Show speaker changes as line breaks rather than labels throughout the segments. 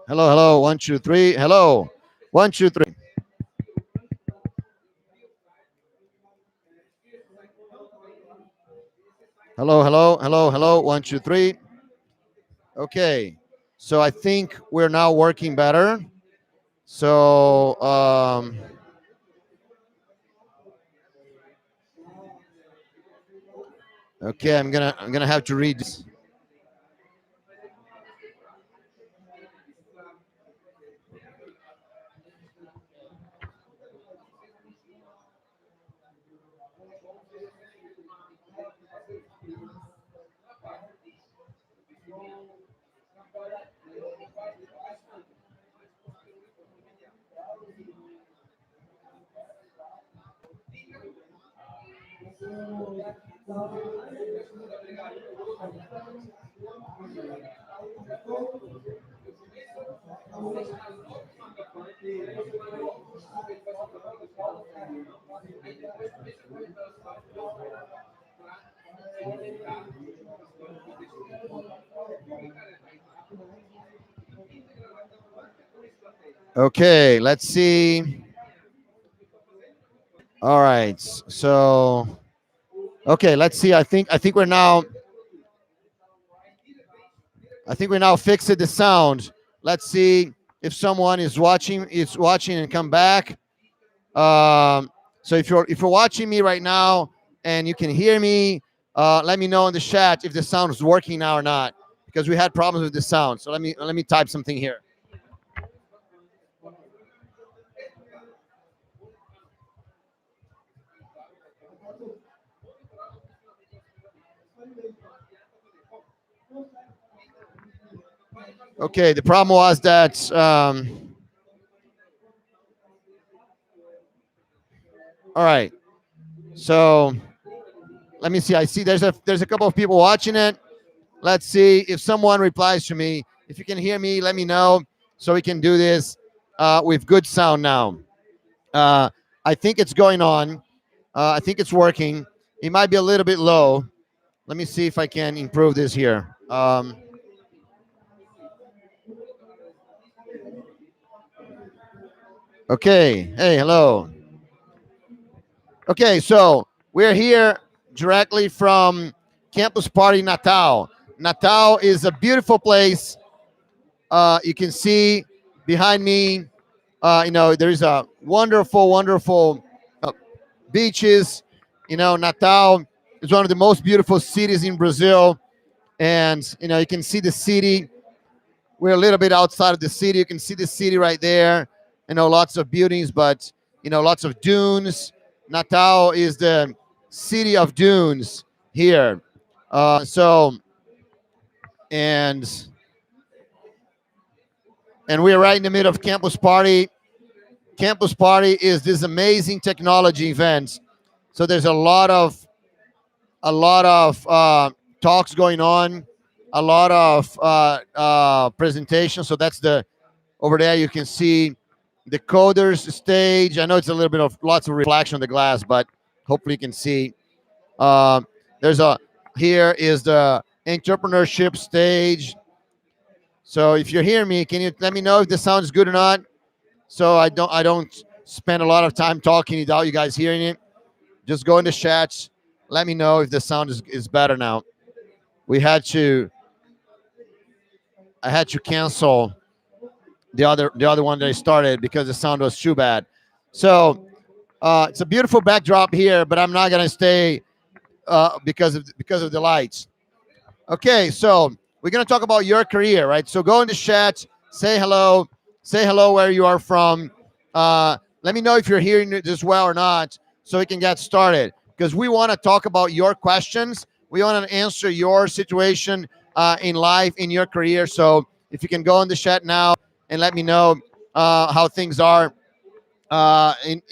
Hello, hello. One, two, three. Hello. One, two, three. Hello, hello, hello, hello. One, two, three. Okay. So I think we're now working better. So okay, I'm gonna have to read this. Okay, let's see. All right. So okay, let's see. I think we're now fixing the sound. Let's see if someone is watching and come back. So if you're watching me right now and you can hear me, let me know in the chat if the sound is working now or not, because we had problems with the sound. So let me type something here. Okay, the problem was that all right. So let me see. I see there's a couple of people watching it. Let's see if someone replies to me. If you can hear me, let me know so we can do this with good sound now. Uh, I think it's going on. I think it's working. It might be a little bit low. Let me see if I can improve this here. Okay. Hey, hello. Okay, so we're here directly from Campus Party Natal. Natal is a beautiful place. You can see behind me, there is a wonderful, wonderful uh, beaches. Natal is one of the most beautiful cities in Brazil, and you can see the city. We're a little bit outside of the city. You can see the city right there. Lots of buildings, but lots of dunes. Natal is the city of dunes here. So and and we're right in the middle of Campus Party. Campus Party is this amazing technology event. So there's a lot of talks going on, a lot of presentations. So that's the over there. You can see the coders stage. I know it's a little bit of lots of reflection on the glass, but hopefully you can see. Uh, there's a Here is the entrepreneurship stage. So if you're hearing me, can you let me know if the sound is good or not? So I don't spend a lot of time talking without you guys hearing it. Just go in the chat. Let me know if the sound is better now. We had to I had to cancel the other one that I started because the sound was too bad. So it's a beautiful backdrop here, but I'm not gonna stay because of the lights. Okay, so we're gonna talk about your career, right? So go in the chat, say hello where you are from. Let me know if you're hearing this well or not, so we can get started. Because we want to talk about your questions. We want to answer your situation in life, in your career. So if you can go in the chat now and let me know how things are, and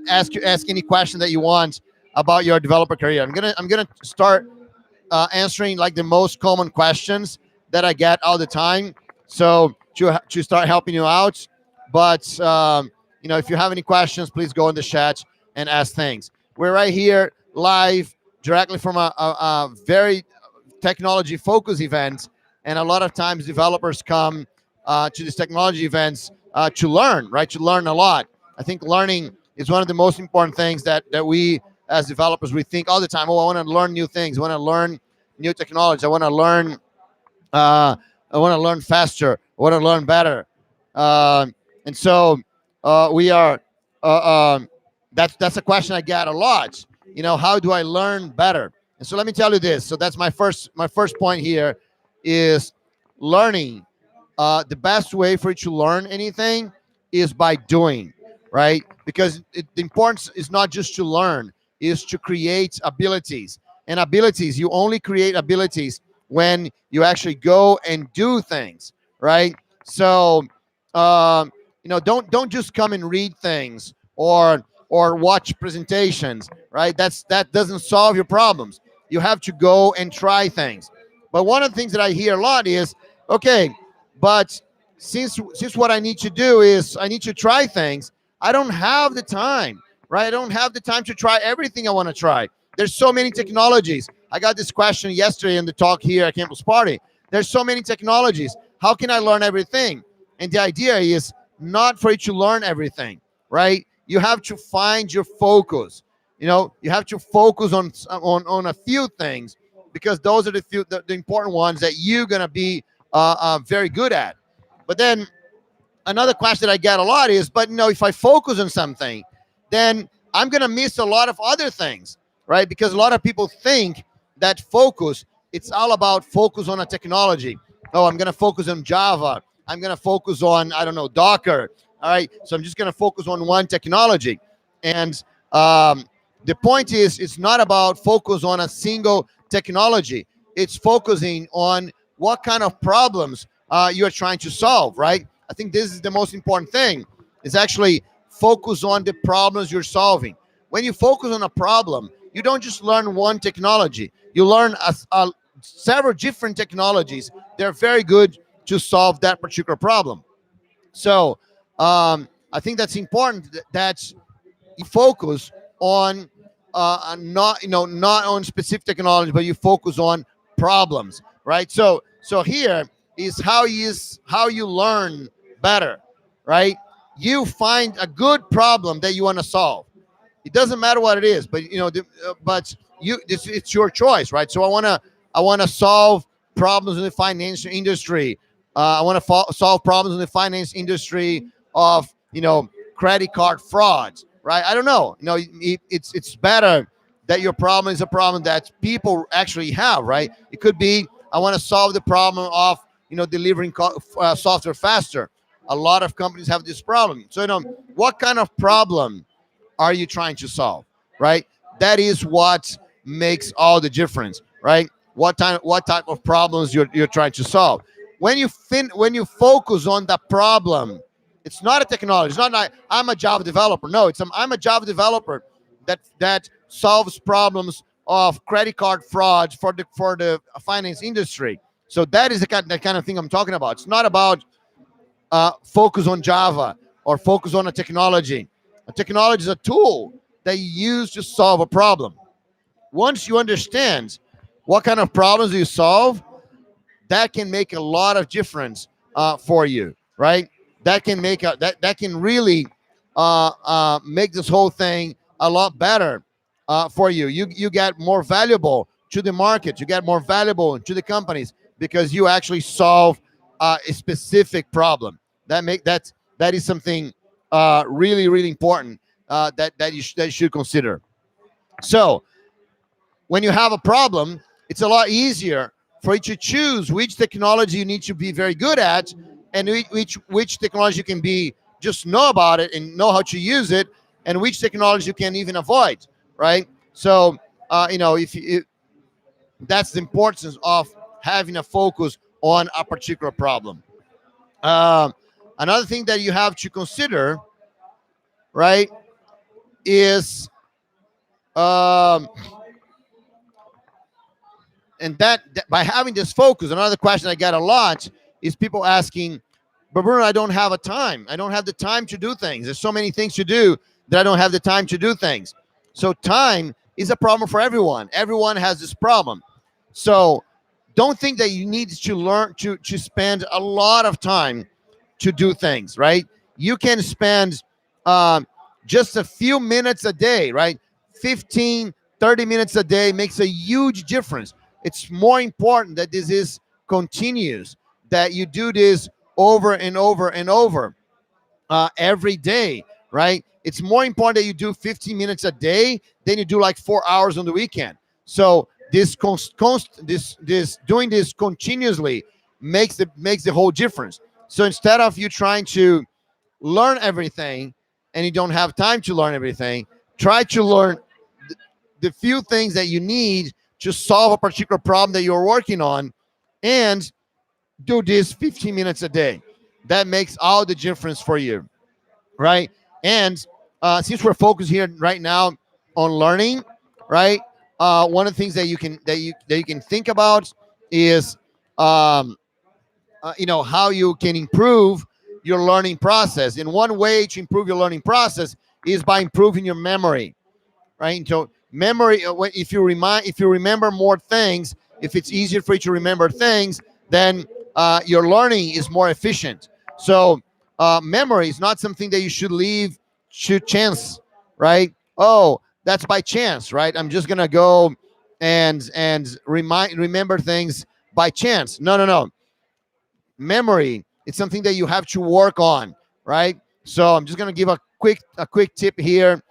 ask any question that you want about your developer career. I'm gonna start answering like the most common questions that I get all the time. So to start helping you out. But if you have any questions, please go in the chat and ask things. We're right here live directly from a very technology focused event, and a lot of times developers come to these technology events to learn, right? To learn a lot. I think learning is one of the most important things that we as developers we think all the time. Oh, I want to learn new things. I want to learn new technology. I want to learn. Uh, I want to learn faster. I want to learn better. Um, and so we are. That's a question I get a lot. How do I learn better? And so let me tell you this. So that's my first point here is learning. The best way for you to learn anything is by doing, right? Because the importance is not just to learn, is to create abilities. And abilities, you only create abilities when you actually go and do things, right? So, don't just come and read things or watch presentations, right? That doesn't solve your problems. You have to go and try things. But one of the things that I hear a lot is, okay, but since what I need to do is I need to try things, I don't have the time, right? I don't have the time to try everything I want to try. There's so many technologies. I got this question yesterday in the talk here at Campus Party. There's so many technologies. How can I learn everything? And the idea is not for you to learn everything, right? You have to find your focus. You have to focus on a few things because those are the important ones that you're gonna be very good at. But then another question that I get a lot is, but if I focus on something, then I'm gonna miss a lot of other things, right? Because a lot of people think that focus, it's all about focus on a technology. Oh, I'm gonna focus on Java. I'm gonna focus on, I don't know, Docker. All right, so I'm just gonna focus on one technology. And the point is, it's not about focus on a single technology. It's focusing on what kind of problems you're trying to solve, right? I think this is the most important thing. Is actually focus on the problems you're solving. When you focus on a problem, you don't just learn one technology. You learn several different technologies. They're very good to solve that particular problem. So I think that's important that you focus on not on specific technology, but you focus on problems, right? So here is how you learn better, right? You find a good problem that you want to solve. It doesn't matter what it is, but it's your choice, right? So I want to solve problems in the financial industry. I want to solve problems in the finance industry of credit card frauds, right? I don't know. It's better that your problem is a problem that people actually have, right? It could be I want to solve the problem of delivering software faster. A lot of companies have this problem. So what kind of problem are you trying to solve, right? That is what makes all the difference, right? What type of problems you're trying to solve. When you focus on the problem, it's not a technology. It's not like I'm a Java developer. No, I'm a Java developer that solves problems of credit card fraud for the finance industry. So that is the kind of thing I'm talking about. It's not about focus on Java or focus on a technology. A technology is a tool that you use to solve a problem. Once you understand what kind of problems you solve, that can make a lot of difference for you, right? That can really make this whole thing a lot better for you. You get more valuable to the market. You get more valuable to the companies because you actually solve a specific problem. That is something really really important that you should consider. So when you have a problem, it's a lot easier for you to choose which technology you need to be very good at, and which technology you can be just know about it and know how to use it, and which technology you can even avoid, right? So if that's the importance of having a focus on a particular problem. Um, Another thing that you have to consider, right, is um, and that by having this focus, another question I get a lot is people asking, but Bruno, I don't have a time. I don't have the time to do things. There's so many things to do that I don't have the time to do things. So time is a problem for everyone. Everyone has this problem. So don't think that you need to learn to spend a lot of time to do things, right? You can spend um, just a few minutes a day, right? 15, 30 minutes a day makes a huge difference. It's more important that this is continuous, that you do this over and over and over every day, right? It's more important that you do 15 minutes a day than you do like 4 hours on the weekend. So this doing this continuously makes the whole difference. So instead of you trying to learn everything and you don't have time to learn everything, try to learn the few things that you need to solve a particular problem that you're working on, and do this 15 minutes a day. That makes all the difference for you, right? And since we're focused here right now on learning, right? One of the things that you can think about is how you can improve your learning process. And one way to improve your learning process is by improving your memory, right? So memory, if you remember more things, if it's easier for you to remember things, then your learning is more efficient. So memory is not something that you should leave to chance, right? Oh, that's by chance, right? I'm just gonna go and remember things by chance. No, no, no. Memory, it's something that you have to work on, right? So I'm just gonna give a quick tip here.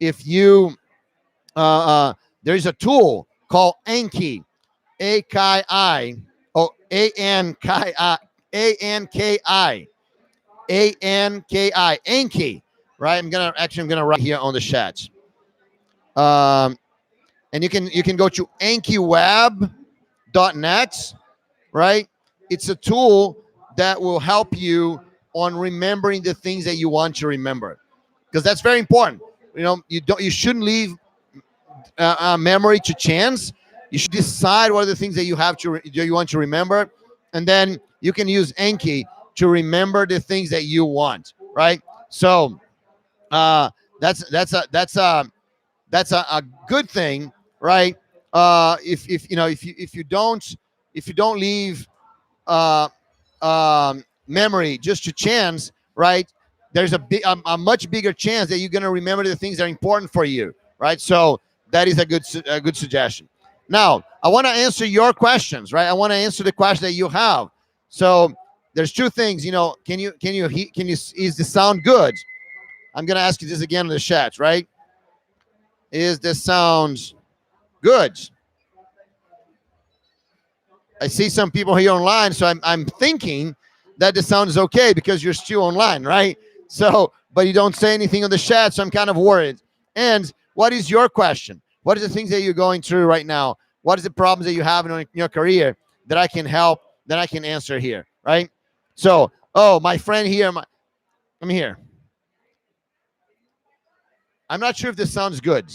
If you there is a tool called Anki, A-K-I, oh, A-N-K-I, A-N-K-I, A-N-K-I, Anki, right? I'm gonna write here on the chat. And you can go to ankiweb.net, right? It's a tool that will help you on remembering the things that you want to remember, because that's very important. You shouldn't leave memory to chance. You should decide what are the things that you want to remember, and then you can use Anki to remember the things that you want, right? So uh, that's a good thing, right? If you don't leave uh, memory just to chance, right? There's a much bigger chance that you're going to remember the things that are important for you, right? So that is a good suggestion. Now, I want to answer your questions, right? I want to answer the question that you have. So there's two things. Can you is the sound good? I'm going to ask you this again in the chat, right? Is the sound good? I see some people here online, so I'm thinking that the sound is okay because you're still online, right? So, but you don't say anything on the chat, so I'm kind of worried. And what is your question? What are the things that you're going through right now? What is the problems that you have in your career that I can help, that I can answer here, right? So, oh, my friend here, I'm here. I'm not sure if this sounds good.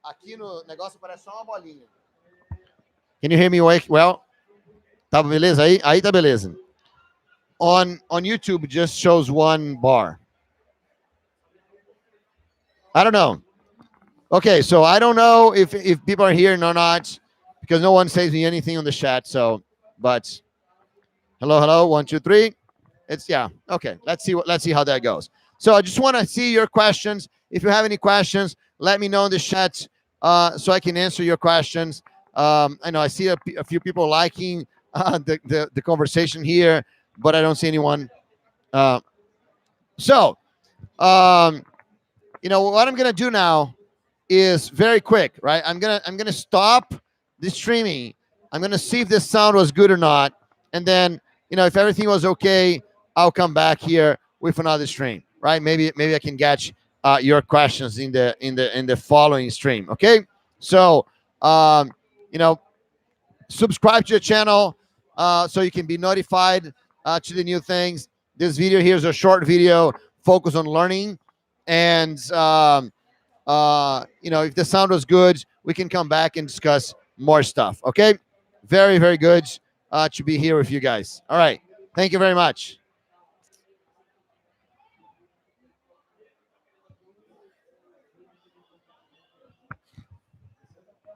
Aqui no negócio parece só uma bolinha. Can you hear me well? Tá beleza aí? Aí tá beleza. On YouTube, it just shows one bar. I don't know. Okay, so I don't know if people are here or not, because no one says me anything on the chat. So, but hello, 1, 2, 3. It's yeah. Okay, let's see how that goes. So I just want to see your questions. If you have any questions, let me know in the chat so I can answer your questions. I know I see a few people liking the conversation here, but I don't see anyone. So, what I'm gonna do now is very quick, right? I'm gonna stop the streaming. I'm gonna see if this sound was good or not, and then if everything was okay, I'll come back here with another stream, right? Maybe I can catch your questions in the following stream. Okay, so subscribe to the channel so you can be notified to the new things. This video here is a short video focused on learning, and if the sound was good, we can come back and discuss more stuff. Okay, very, very good to be here with you guys. All right, thank you very much.